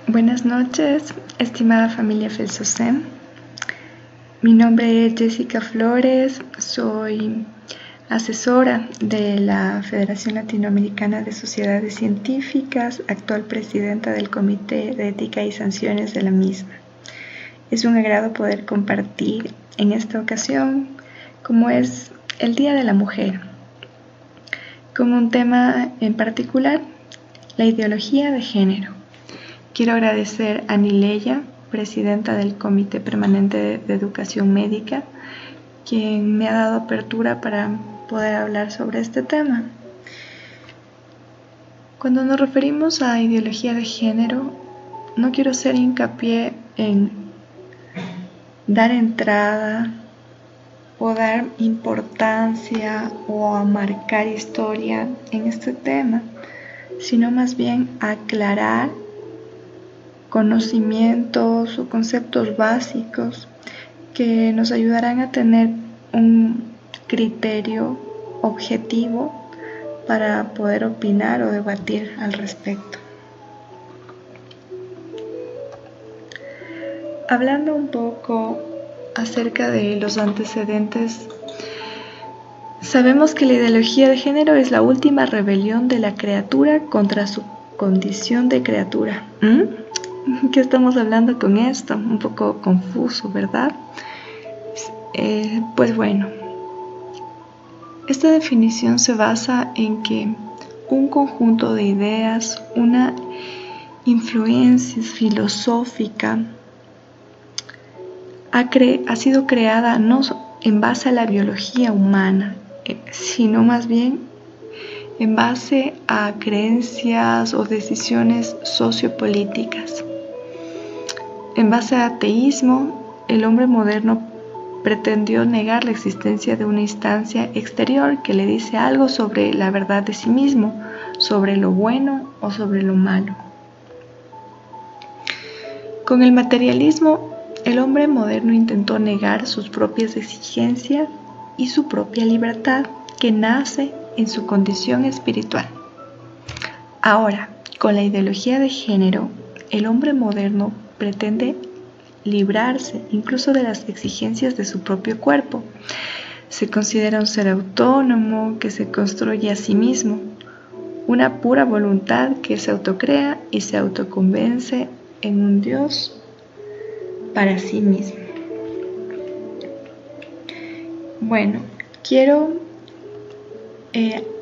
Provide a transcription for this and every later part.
Buenas noches, estimada familia Felsocem. Mi nombre es Jessica Flores, soy asesora de la Federación Latinoamericana de Sociedades Científicas, actual presidenta del Comité de Ética y Sanciones de la misma. Es un agrado poder compartir en esta ocasión, como es el Día de la Mujer, con un tema en particular, la ideología de género. Quiero agradecer a Nileya, presidenta del Comité Permanente de Educación Médica, quien me ha dado apertura para poder hablar sobre este tema. Cuando nos referimos a ideología de género, no quiero hacer hincapié en dar entrada o dar importancia o a marcar historia en este tema, sino más bien aclarar conocimientos o conceptos básicos que nos ayudarán a tener un criterio objetivo para poder opinar o debatir al respecto. Hablando un poco acerca de los antecedentes, sabemos que la ideología de género es la última rebelión de la criatura contra su condición de criatura. ¿Qué estamos hablando con esto? Un poco confuso, ¿verdad? Pues bueno, esta definición se basa en que un conjunto de ideas, una influencia filosófica ha sido creada no en base a la biología humana, sino más bien en base a creencias o decisiones sociopolíticas. En base a ateísmo, el hombre moderno pretendió negar la existencia de una instancia exterior que le dice algo sobre la verdad de sí mismo, sobre lo bueno o sobre lo malo. Con el materialismo, el hombre moderno intentó negar sus propias exigencias y su propia libertad, que nace en su condición espiritual. Ahora, con la ideología de género, el hombre moderno pretende librarse incluso de las exigencias de su propio cuerpo. Se considera un ser autónomo que se construye a sí mismo, una pura voluntad que se autocrea y se autoconvence en un Dios para sí mismo. Bueno, quiero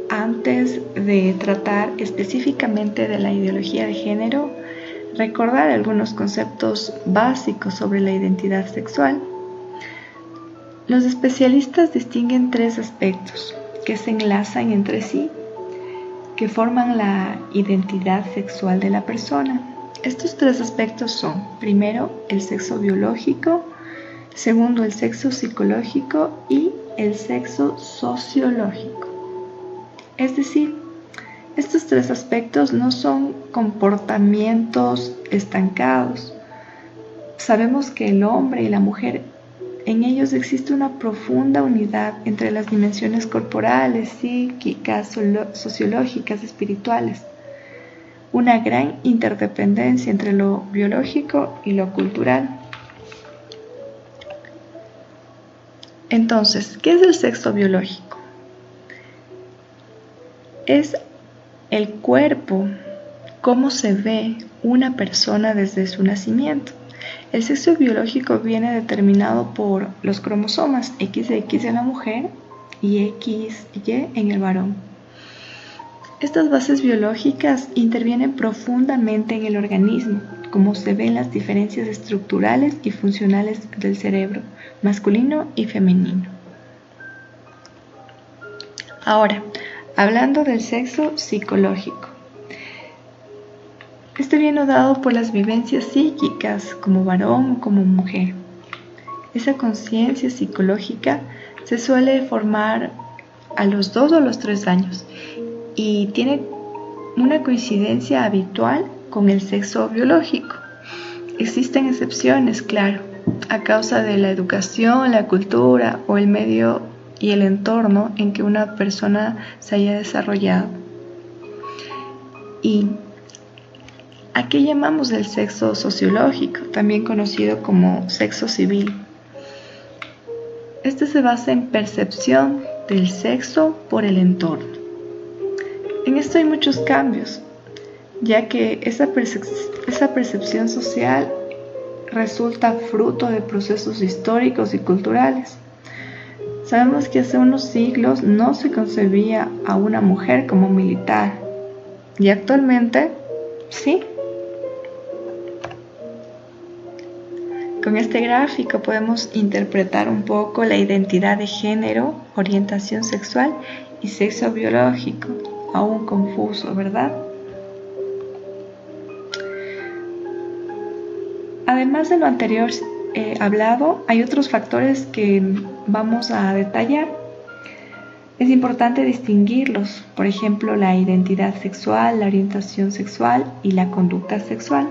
antes de tratar específicamente de la ideología de género, recordar algunos conceptos básicos sobre la identidad sexual. Los especialistas distinguen tres aspectos que se enlazan entre sí, que forman la identidad sexual de la persona. Estos tres aspectos son, primero, el sexo biológico, segundo, el sexo psicológico y el sexo sociológico. Es decir, estos tres aspectos no son comportamientos estancados. Sabemos que el hombre y la mujer, en ellos existe una profunda unidad entre las dimensiones corporales, psíquicas, sociológicas, espirituales. Una gran interdependencia entre lo biológico y lo cultural. Entonces, ¿qué es el sexo biológico? Es el cuerpo, cómo se ve una persona desde su nacimiento. El sexo biológico viene determinado por los cromosomas XX en la mujer y XY en el varón. Estas bases biológicas intervienen profundamente en el organismo, como se ven las diferencias estructurales y funcionales del cerebro, masculino y femenino. Ahora, hablando del sexo psicológico. Este viene dado por las vivencias psíquicas como varón o como mujer. Esa conciencia psicológica se suele formar a los 2 o los 3 años y tiene una coincidencia habitual con el sexo biológico. Existen excepciones, claro, a causa de la educación, la cultura o el medio y el entorno en que una persona se haya desarrollado. Y ¿A qué llamamos el sexo sociológico, también conocido como sexo civil? Este se basa en percepción del sexo por el entorno. En esto hay muchos cambios, ya que esa percepción social resulta fruto de procesos históricos y culturales. Sabemos que hace unos siglos no se concebía a una mujer como militar, y actualmente sí. Con este gráfico podemos interpretar un poco la identidad de género, orientación sexual y sexo biológico, aún confuso, ¿verdad? Además de lo anterior hablado, hay otros factores que vamos a detallar. Es importante distinguirlos, por ejemplo, la identidad sexual, la orientación sexual y la conducta sexual.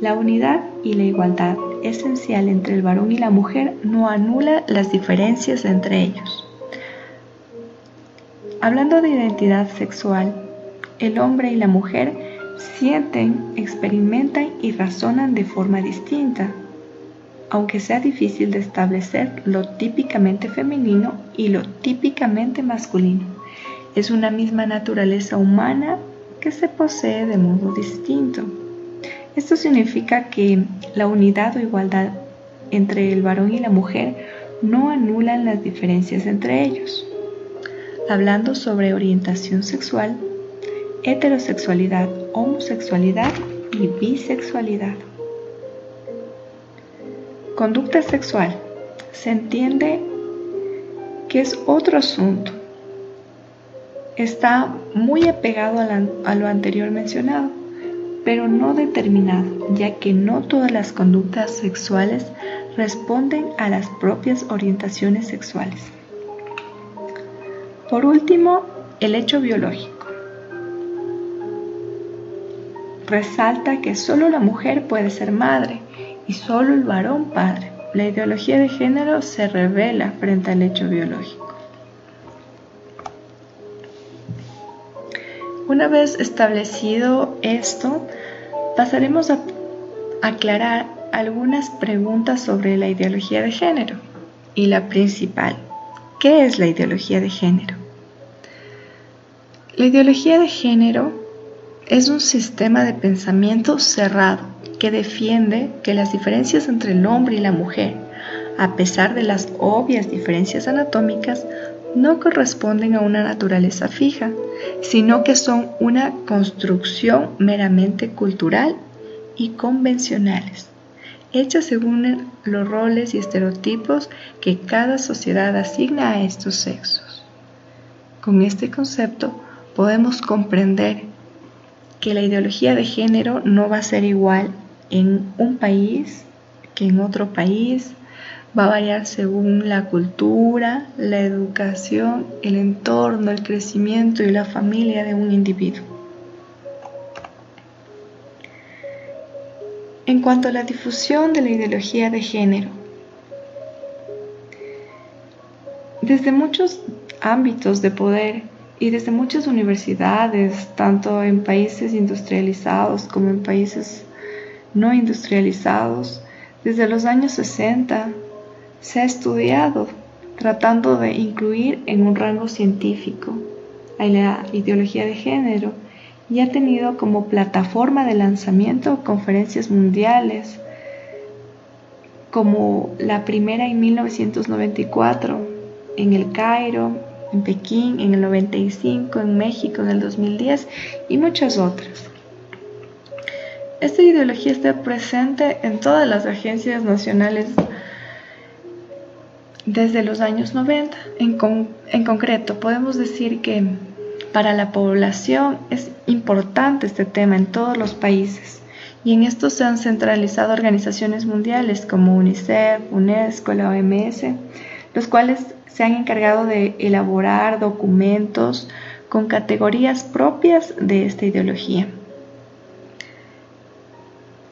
La unidad y la igualdad esencial entre el varón y la mujer no anula las diferencias entre ellos. Hablando de identidad sexual, el hombre y la mujer sienten, experimentan y razonan de forma distinta, aunque sea difícil de establecer lo típicamente femenino y lo típicamente masculino. Es una misma naturaleza humana que se posee de modo distinto. Esto significa que la unidad o igualdad entre el varón y la mujer no anulan las diferencias entre ellos. Hablando sobre orientación sexual, heterosexualidad, homosexualidad y bisexualidad. Conducta sexual. Se entiende que es otro asunto. Está muy apegado a lo anterior mencionado, pero no determinado, ya que no todas las conductas sexuales responden a las propias orientaciones sexuales. Por último, el hecho biológico. Resalta que solo la mujer puede ser madre y solo el varón padre. La ideología de género se revela frente al hecho biológico. Una vez establecido esto, pasaremos a aclarar algunas preguntas sobre la ideología de género. Y la principal, ¿qué es la ideología de género? La ideología de género es un sistema de pensamiento cerrado que defiende que las diferencias entre el hombre y la mujer, a pesar de las obvias diferencias anatómicas, no corresponden a una naturaleza fija, sino que son una construcción meramente cultural y convencionales, hechas según los roles y estereotipos que cada sociedad asigna a estos sexos. Con este concepto podemos comprender que la ideología de género no va a ser igual en un país que en otro país, va a variar según la cultura, la educación, el entorno, el crecimiento y la familia de un individuo. En cuanto a la difusión de la ideología de género, desde muchos ámbitos de poder y desde muchas universidades, tanto en países industrializados como en países no industrializados, desde los años 60, se ha estudiado tratando de incluir en un rango científico a la ideología de género y ha tenido como plataforma de lanzamiento conferencias mundiales, como la primera en 1994 en El Cairo, en Pekín en el 95, en México en el 2010 y muchas otras. Esta ideología está presente en todas las agencias nacionales desde los años 90. En concreto, podemos decir que para la población es importante este tema en todos los países y en esto se han centralizado organizaciones mundiales como UNICEF, UNESCO, la OMS, los cuales se han encargado de elaborar documentos con categorías propias de esta ideología.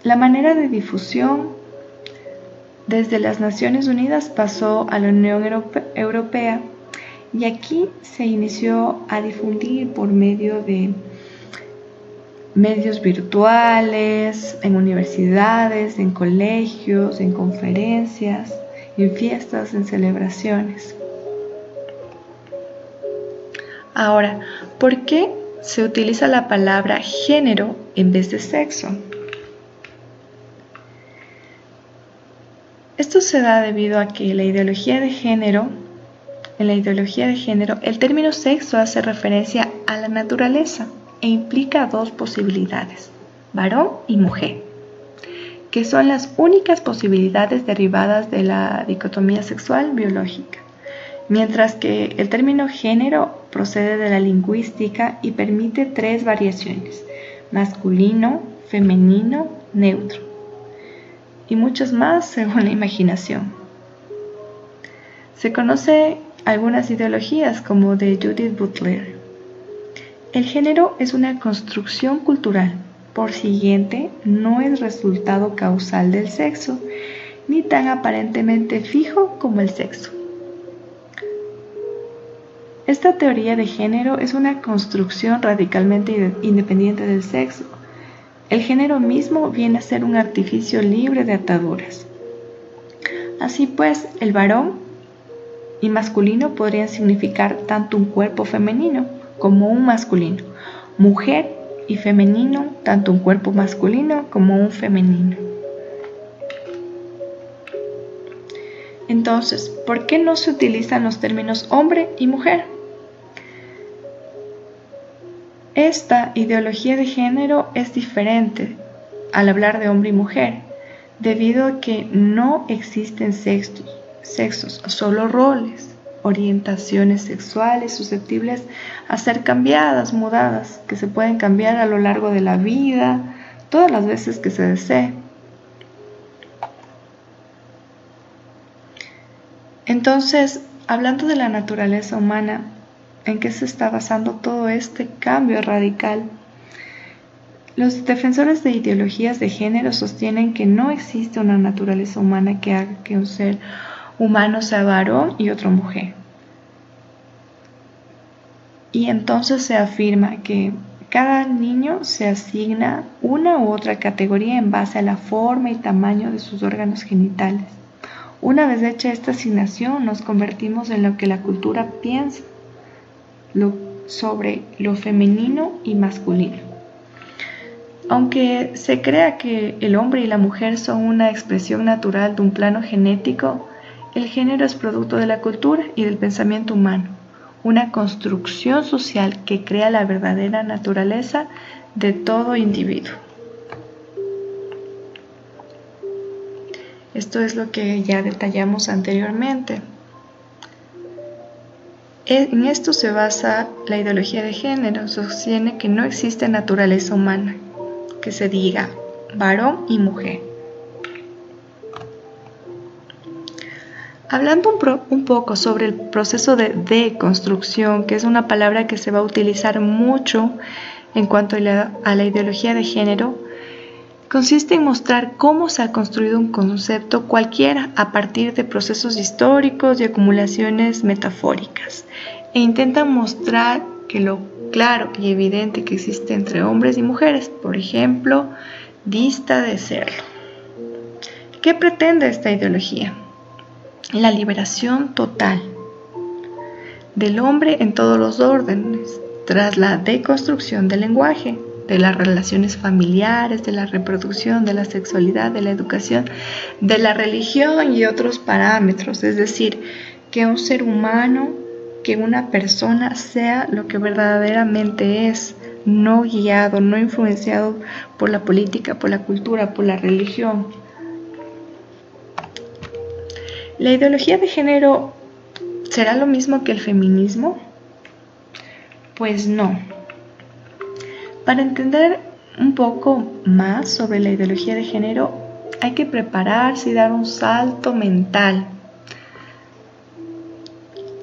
La manera de difusión desde las Naciones Unidas pasó a la Unión Europea y aquí se inició a difundir por medio de medios virtuales, en universidades, en colegios, en conferencias, en fiestas, en celebraciones. Ahora, ¿por qué se utiliza la palabra género en vez de sexo? Esto se da debido a que en la ideología de género, el término sexo hace referencia a la naturaleza e implica dos posibilidades, varón y mujer, que son las únicas posibilidades derivadas de la dicotomía sexual biológica, mientras que el término género procede de la lingüística y permite tres variaciones, masculino, femenino, neutro, y muchas más según la imaginación. Se conoce algunas ideologías como de Judith Butler. El género es una construcción cultural, por siguiente, no es resultado causal del sexo, ni tan aparentemente fijo como el sexo. Esta teoría de género es una construcción radicalmente independiente del sexo. El género mismo viene a ser un artificio libre de ataduras. Así pues, el varón y masculino podrían significar tanto un cuerpo femenino como un masculino, mujer y femenino, tanto un cuerpo masculino como un femenino. Entonces, ¿por qué no se utilizan los términos hombre y mujer? Esta ideología de género es diferente al hablar de hombre y mujer, debido a que no existen sexos, solo roles, orientaciones sexuales susceptibles a ser cambiadas, mudadas, que se pueden cambiar a lo largo de la vida, todas las veces que se desee. Entonces, hablando de la naturaleza humana, ¿en qué se está basando todo este cambio radical? Los defensores de ideologías de género sostienen que no existe una naturaleza humana que haga que un ser humano sea varón y otro mujer. Y entonces se afirma que cada niño se asigna una u otra categoría en base a la forma y tamaño de sus órganos genitales. Una vez hecha esta asignación, nos convertimos en lo que la cultura piensa sobre lo femenino y masculino. Aunque se crea que el hombre y la mujer son una expresión natural de un plano genético, el género es producto de la cultura y del pensamiento humano, una construcción social que crea la verdadera naturaleza de todo individuo. Esto es lo que ya detallamos anteriormente. En esto se basa la ideología de género, sostiene que no existe naturaleza humana, que se diga varón y mujer. Hablando un poco sobre el proceso de deconstrucción, que es una palabra que se va a utilizar mucho en cuanto a la ideología de género, consiste en mostrar cómo se ha construido un concepto cualquiera a partir de procesos históricos y acumulaciones metafóricas, e intenta mostrar que lo claro y evidente que existe entre hombres y mujeres, por ejemplo, dista de serlo. ¿Qué pretende esta ideología? La liberación total del hombre en todos los órdenes, tras la deconstrucción del lenguaje, de las relaciones familiares, de la reproducción, de la sexualidad, de la educación, de la religión y otros parámetros. Es decir, que un ser humano, que una persona sea lo que verdaderamente es, no guiado, no influenciado por la política, por la cultura, por la religión. ¿La ideología de género será lo mismo que el feminismo? Pues no. Para entender un poco más sobre la ideología de género, hay que prepararse y dar un salto mental.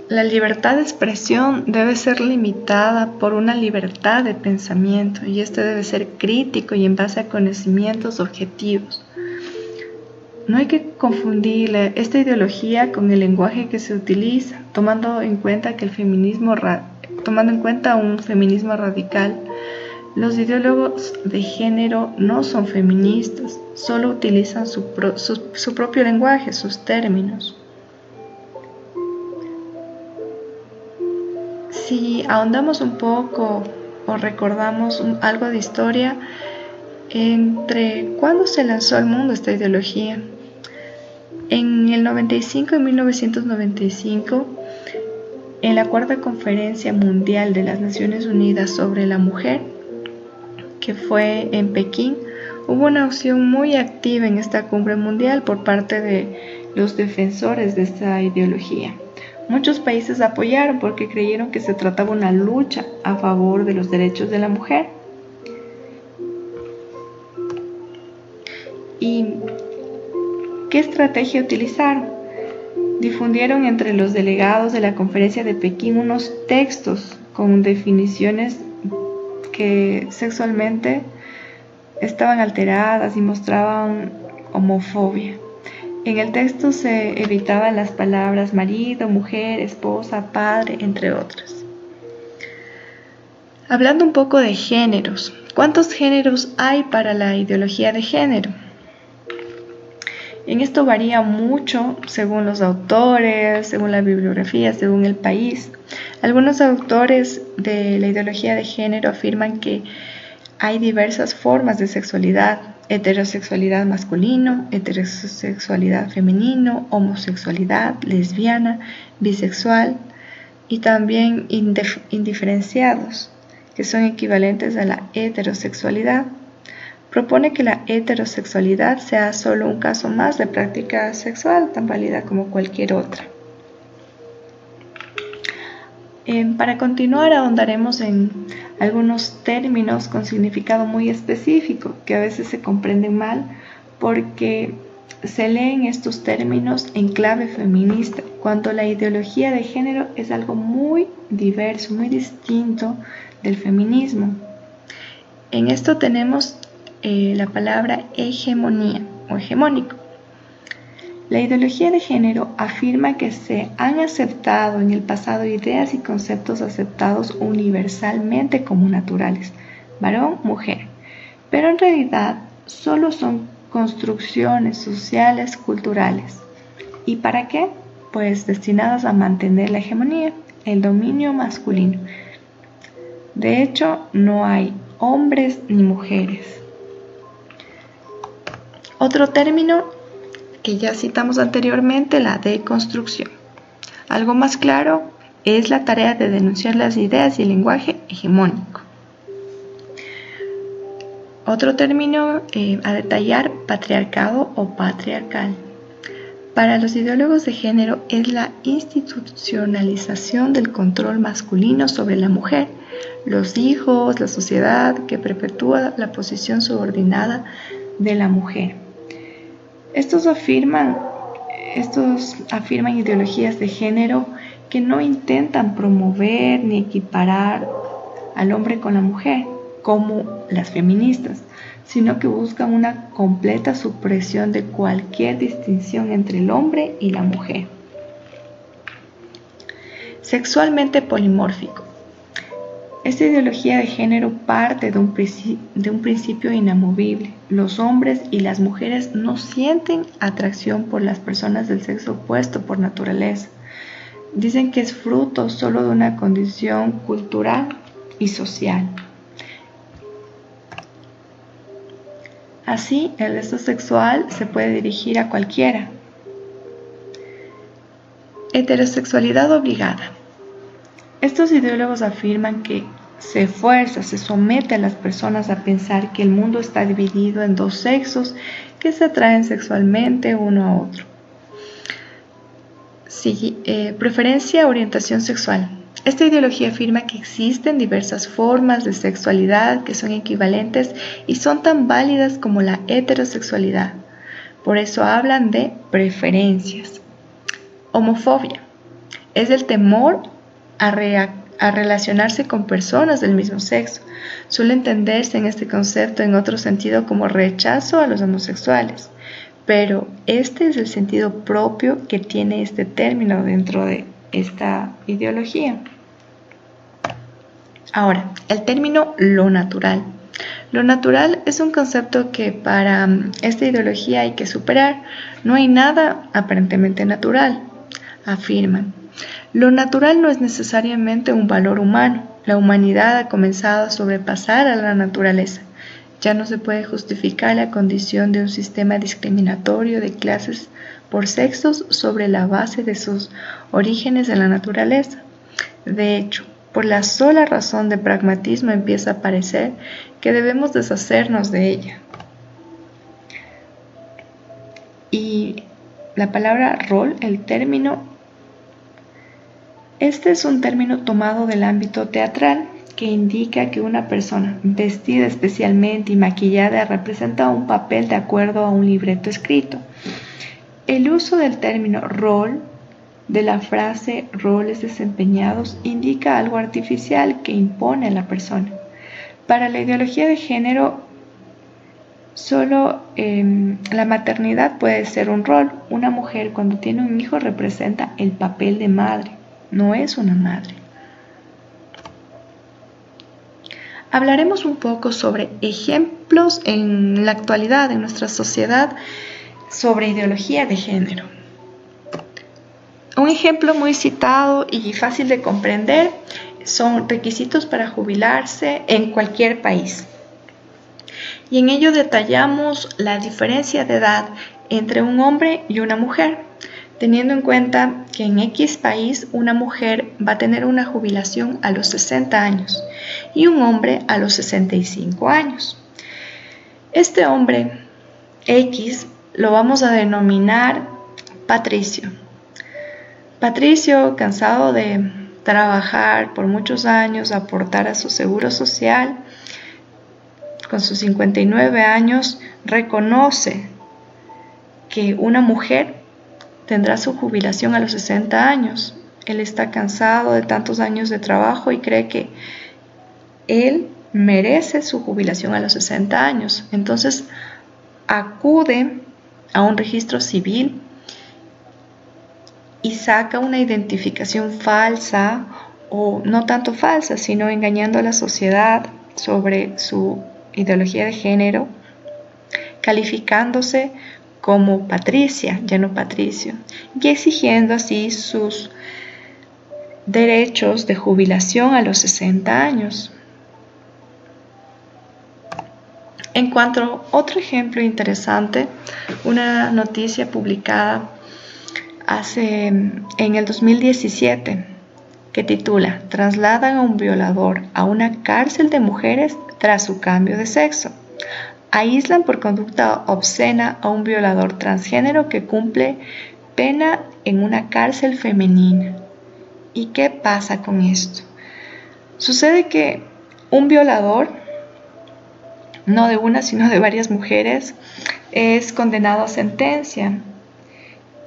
La libertad de expresión debe ser limitada por una libertad de pensamiento, y este debe ser crítico y en base a conocimientos objetivos. No hay que confundir esta ideología con el lenguaje que se utiliza, tomando en cuenta un feminismo radical, Los ideólogos de género no son feministas, solo utilizan su propio lenguaje, sus términos. Si ahondamos un poco o recordamos algo de historia, entre cuándo se lanzó al mundo esta ideología. En el 95 y 1995, en la Cuarta Conferencia Mundial de las Naciones Unidas sobre la Mujer, que fue en Pekín, hubo una acción muy activa en esta cumbre mundial por parte de los defensores de esta ideología. Muchos países apoyaron porque creyeron que se trataba de una lucha a favor de los derechos de la mujer. ¿Y qué estrategia utilizaron? Difundieron entre los delegados de la conferencia de Pekín unos textos con definiciones que sexualmente estaban alteradas y mostraban homofobia. En el texto se evitaban las palabras marido, mujer, esposa, padre, entre otras. Hablando un poco de géneros, ¿cuántos géneros hay para la ideología de género? En esto varía mucho según los autores, según la bibliografía, según el país. Algunos autores de la ideología de género afirman que hay diversas formas de sexualidad: heterosexualidad masculino, heterosexualidad femenino, homosexualidad, lesbiana, bisexual y también indiferenciados, que son equivalentes a la heterosexualidad. Propone que la heterosexualidad sea solo un caso más de práctica sexual, tan válida como cualquier otra. Para continuar, ahondaremos en algunos términos con significado muy específico que a veces se comprenden mal porque se leen estos términos en clave feminista, cuando la ideología de género es algo muy diverso, muy distinto del feminismo. En esto tenemos la palabra hegemonía o hegemónico. La ideología de género afirma que se han aceptado en el pasado ideas y conceptos aceptados universalmente como naturales, varón, mujer, pero en realidad solo son construcciones sociales, culturales. ¿Y para qué? Pues destinadas a mantener la hegemonía, el dominio masculino. De hecho, no hay hombres ni mujeres. Otro término que ya citamos anteriormente, la deconstrucción. Algo más claro es la tarea de denunciar las ideas y el lenguaje hegemónico. Otro término a detallar, patriarcado o patriarcal. Para los ideólogos de género es la institucionalización del control masculino sobre la mujer, los hijos, la sociedad que perpetúa la posición subordinada de la mujer. Estos afirman ideologías de género que no intentan promover ni equiparar al hombre con la mujer, como las feministas, sino que buscan una completa supresión de cualquier distinción entre el hombre y la mujer. Sexualmente polimórfico. Esta ideología de género parte de un principio inamovible. Los hombres y las mujeres no sienten atracción por las personas del sexo opuesto por naturaleza. Dicen que es fruto solo de una condición cultural y social. Así, el deseo sexual se puede dirigir a cualquiera. Heterosexualidad obligada. Estos ideólogos afirman que se fuerza, se somete a las personas a pensar que el mundo está dividido en dos sexos que se atraen sexualmente uno a otro. Preferencia, orientación sexual. Esta ideología afirma que existen diversas formas de sexualidad que son equivalentes y son tan válidas como la heterosexualidad. Por eso hablan de preferencias. Homofobia. Es el temor a relacionarse con personas del mismo sexo. Suele entenderse en este concepto en otro sentido como rechazo a los homosexuales, pero este es el sentido propio que tiene este término dentro de esta ideología. Ahora, el término lo natural. Lo natural es un concepto que para esta ideología hay que superar. No hay nada aparentemente natural, afirman. Lo natural no es necesariamente un valor humano. La humanidad ha comenzado a sobrepasar a la naturaleza. Ya no se puede justificar la condición de un sistema discriminatorio de clases por sexos sobre la base de sus orígenes en la naturaleza. De hecho, por la sola razón de pragmatismo empieza a parecer que debemos deshacernos de ella. Y la palabra rol, el término, este es un término tomado del ámbito teatral que indica que una persona vestida especialmente y maquillada representa un papel de acuerdo a un libreto escrito. El uso del término rol de la frase roles desempeñados indica algo artificial que impone a la persona. Para la ideología de género, solo la maternidad puede ser un rol. Una mujer cuando tiene un hijo representa el papel de madre, no es una madre. Hablaremos un poco sobre ejemplos en la actualidad, en nuestra sociedad, sobre ideología de género. Un ejemplo muy citado y fácil de comprender son requisitos para jubilarse en cualquier país. Y en ello detallamos la diferencia de edad entre un hombre y una mujer, teniendo en cuenta que en X país una mujer va a tener una jubilación a los 60 años y un hombre a los 65 años. Este hombre X lo vamos a denominar Patricio. Patricio, cansado de trabajar por muchos años, aportar a su seguro social, con sus 59 años, reconoce que una mujer tendrá su jubilación a los 60 años. Él está cansado de tantos años de trabajo y cree que él merece su jubilación a los 60 años. Entonces acude a un registro civil y saca una identificación falsa, o no tanto falsa, sino engañando a la sociedad sobre su ideología de género, calificándose como Patricia, ya no Patricio, y exigiendo así sus derechos de jubilación a los 60 años. En cuanto a otro ejemplo interesante, una noticia publicada en el 2017 que titula "Trasladan a un violador a una cárcel de mujeres tras su cambio de sexo". Aíslan por conducta obscena a un violador transgénero que cumple pena en una cárcel femenina. ¿Y qué pasa con esto? Sucede que un violador, no de una sino de varias mujeres, es condenado a sentencia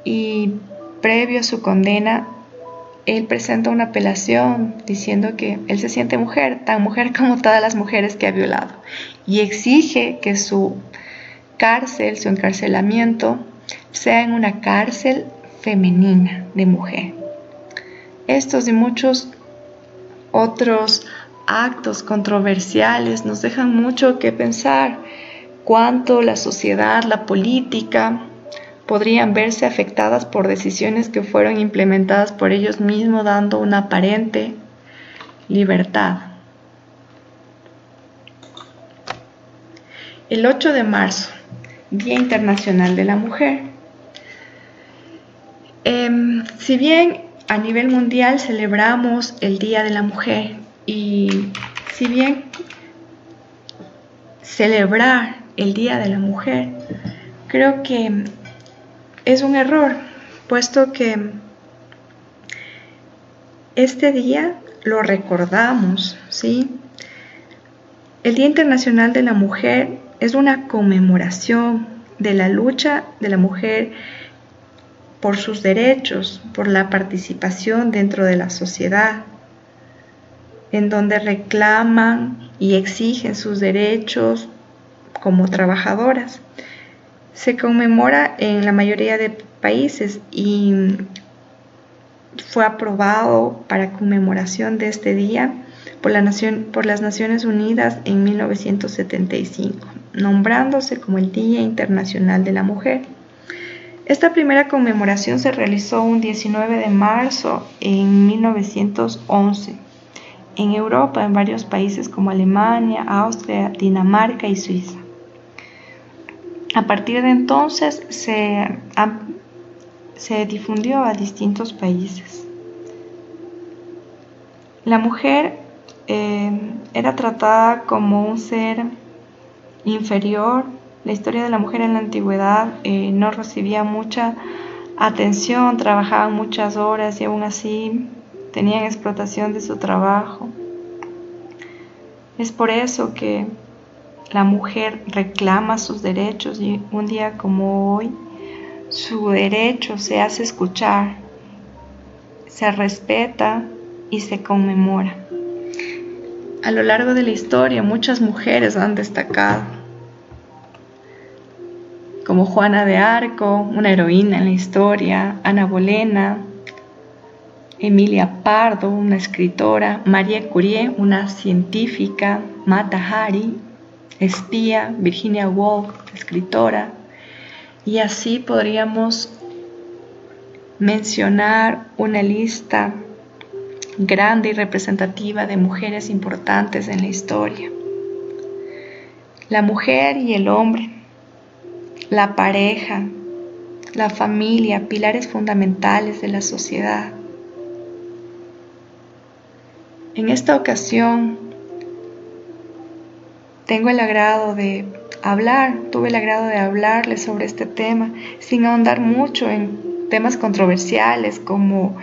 y previo a su condena él presenta una apelación diciendo que él se siente mujer, tan mujer como todas las mujeres que ha violado, y exige que su cárcel, su encarcelamiento, sea en una cárcel femenina de mujer. Estos y muchos otros actos controversiales nos dejan mucho que pensar cuánto la sociedad, la política, podrían verse afectadas por decisiones que fueron implementadas por ellos mismos, dando una aparente libertad. El 8 de marzo, Día Internacional de la Mujer. Si bien a nivel mundial celebramos el Día de la Mujer, y si bien celebrar el Día de la Mujer, creo que es un error, puesto que este día lo recordamos, ¿sí? El Día Internacional de la Mujer es una conmemoración de la lucha de la mujer por sus derechos, por la participación dentro de la sociedad, en donde reclaman y exigen sus derechos como trabajadoras. Se conmemora en la mayoría de países y fue aprobado para conmemoración de este día por las Naciones Unidas en 1975, nombrándose como el Día Internacional de la Mujer. Esta primera conmemoración se realizó un 19 de marzo en 1911 en Europa, en varios países como Alemania, Austria, Dinamarca y Suiza. A partir de entonces se difundió a distintos países. La mujer era tratada como un ser inferior. La historia de la mujer en la antigüedad no recibía mucha atención, trabajaban muchas horas y aún así tenían explotación de su trabajo. Es por eso que la mujer reclama sus derechos y un día como hoy su derecho se hace escuchar, se respeta y se conmemora. A lo largo de la historia muchas mujeres han destacado, como Juana de Arco, una heroína en la historia, Ana Bolena, Emilia Pardo, una escritora, Marie Curie, una científica, Mata Hari, espía, Virginia Woolf, escritora, y así podríamos mencionar una lista grande y representativa de mujeres importantes en la historia. La mujer y el hombre, la pareja, la familia, pilares fundamentales de la sociedad. En esta ocasión tuve el agrado de hablarles sobre este tema, sin ahondar mucho en temas controversiales como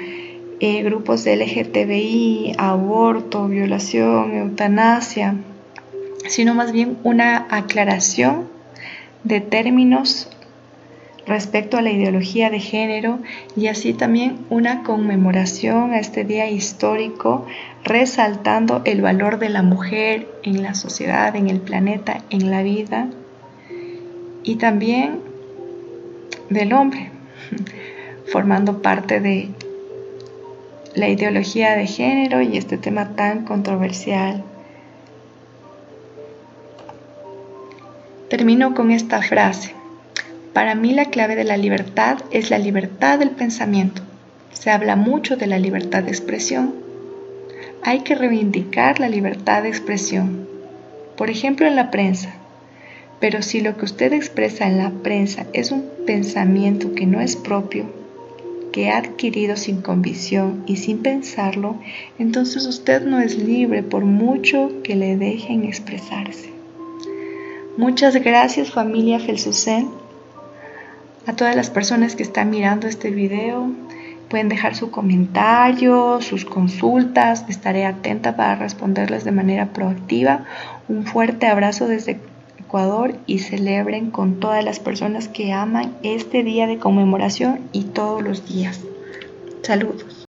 grupos LGTBI, aborto, violación, eutanasia, sino más bien una aclaración de términos respecto a la ideología de género y así también una conmemoración a este día histórico, resaltando el valor de la mujer en la sociedad, en el planeta, en la vida y también del hombre, formando parte de la ideología de género y este tema tan controversial. Termino con esta frase. Para mí la clave de la libertad es la libertad del pensamiento. Se habla mucho de la libertad de expresión. Hay que reivindicar la libertad de expresión, por ejemplo en la prensa. Pero si lo que usted expresa en la prensa es un pensamiento que no es propio, que ha adquirido sin convicción y sin pensarlo, entonces usted no es libre por mucho que le dejen expresarse. Muchas gracias familia Felsusen. A todas las personas que están mirando este video, pueden dejar su comentario, sus consultas, estaré atenta para responderles de manera proactiva. Un fuerte abrazo desde Ecuador y celebren con todas las personas que aman este día de conmemoración y todos los días. Saludos.